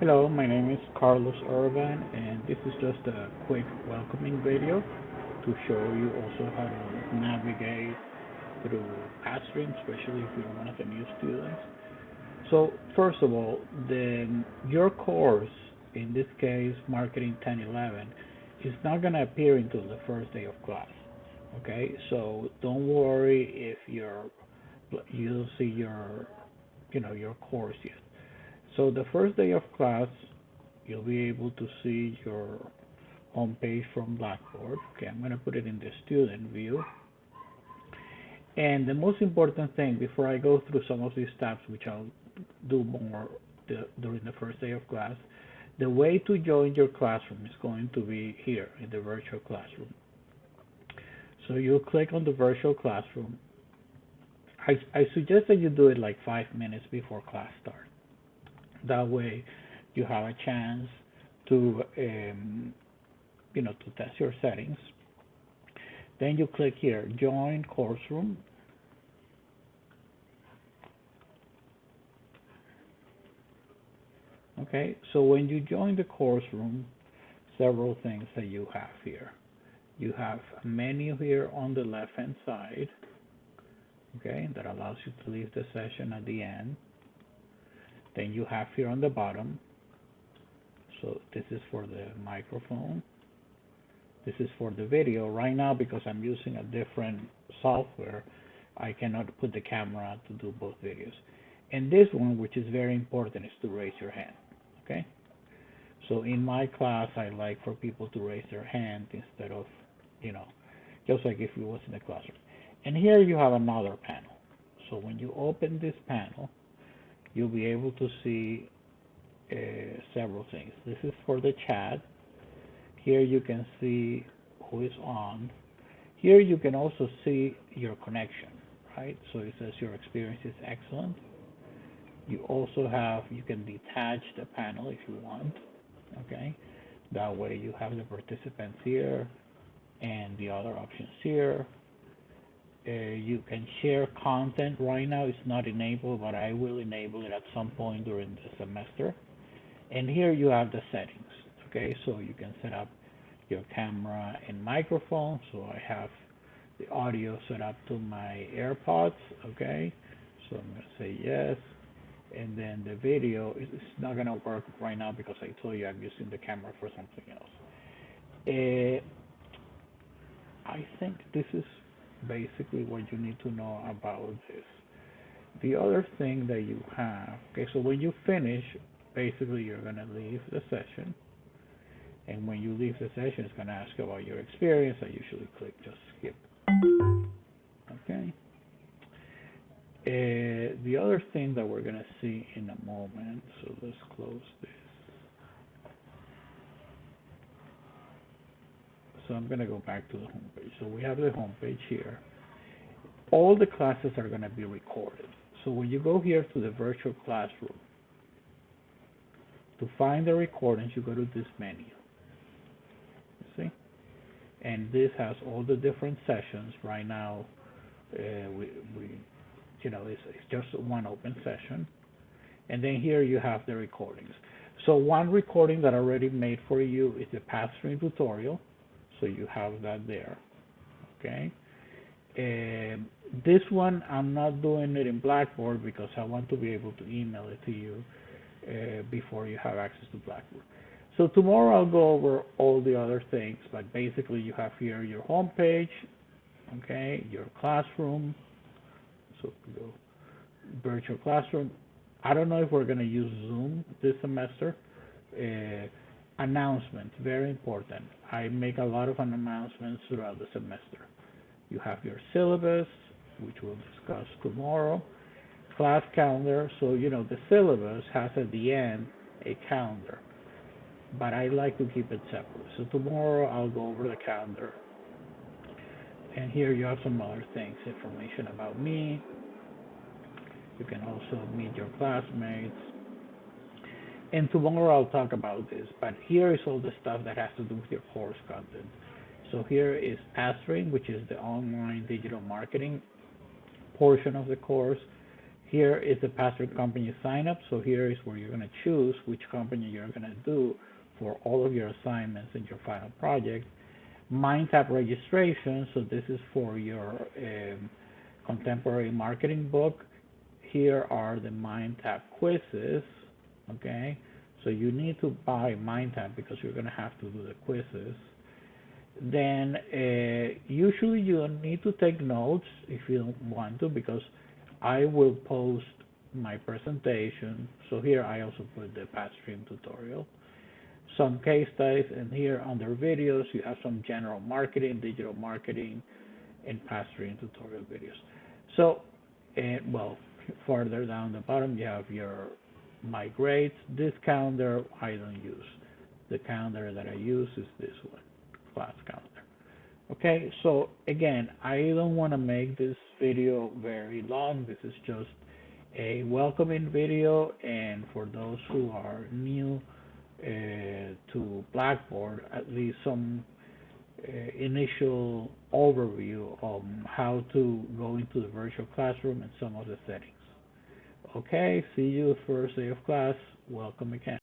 Hello, my name is Carlos Urban, and this is just a quick welcoming video to show you also how to navigate through Pathstream, especially if you're one of the new students. So first of all, your course, in this case Marketing 1011, is not going to appear until the first day of class. Okay, so don't worry if you don't see your course yet. So the first day of class, you'll be able to see your home page from Blackboard. Okay, I'm going to put it in the student view. And the most important thing before I go through some of these steps, which I'll do more during the first day of class, the way to join your classroom is going to be here in the virtual classroom. So you'll click on the virtual classroom. I suggest that you do it like 5 minutes before class starts. That way, you have a chance to, to test your settings. Then you click here, Join Course Room. Okay, so when you join the course room, several things that you have here. You have a menu here on the left-hand side, okay, that allows you to leave the session at the end. Then you have here on the bottom, so this is for the microphone. This is for the video. Right now, because I'm using a different software, I cannot put the camera to do both videos. And this one, which is very important, is to raise your hand, okay? So in my class, I like for people to raise their hand instead of, just like if it was in the classroom. And here you have another panel. So when you open this panel, you'll be able to see several things. This is for the chat. Here you can see who is on. Here you can also see your connection, right? So it says your experience is excellent. You also you can detach the panel if you want, okay? That way you have the participants here and the other options here. You can share content. Right now it's not enabled, but I will enable it at some point during the semester. And here you have the settings, okay? So you can set up your camera and microphone. So I have the audio set up to my AirPods, okay? So I'm gonna say yes. And then the video is not gonna work right now because I told you I'm using the camera for something else. I think this is basically what you need to know about this. The other thing that you have, okay, so when you finish, basically you're going to leave the session. And when you leave the session, it's going to ask about your experience. I usually click just skip. Okay. The other thing that we're going to see in a moment, so let's close this. So I'm going to go back to the home page. So we have the home page here. All the classes are going to be recorded. So when you go here to the virtual classroom, to find the recordings, you go to this menu. You see? And this has all the different sessions. Right now, it's just one open session. And then here you have the recordings. So one recording that I already made for you is the Pathstream tutorial. So you have that there, okay? This one, I'm not doing it in Blackboard because I want to be able to email it to you before you have access to Blackboard. So tomorrow I'll go over all the other things, but basically you have here your home page, okay, your classroom, so go virtual classroom. I don't know if we're going to use Zoom this semester. Announcements, very important. I make a lot of announcements throughout the semester. You have your syllabus, which we'll discuss tomorrow. Class calendar, so the syllabus has at the end a calendar, but I like to keep it separate. So tomorrow I'll go over the calendar. And here you have some other things, information about me. You can also meet your classmates. And tomorrow I'll talk about this, but here is all the stuff that has to do with your course content. So here is Pathstream, which is the online digital marketing portion of the course. Here is the Password company sign up. So here is where you're going to choose which company you're going to do for all of your assignments in your final project. MindTap registration. So this is for your contemporary marketing book. Here are the MindTap quizzes. Okay. So you need to buy MindTap because you're going to have to do the quizzes. Then usually you need to take notes if you don't want to, because I will post my presentation. So here I also put the PathStream tutorial, some case studies, and here under videos you have some general marketing, digital marketing, and PathStream tutorial videos. So, well, further down the bottom you have your my grades. This calendar I don't use. The calendar that I use is this one, class calendar. Okay, so again, I don't want to make this video very long. This is just a welcoming video, and for those who are new to Blackboard, at least some initial overview on how to go into the virtual classroom and some of the settings. Okay, see you first day of class. Welcome again.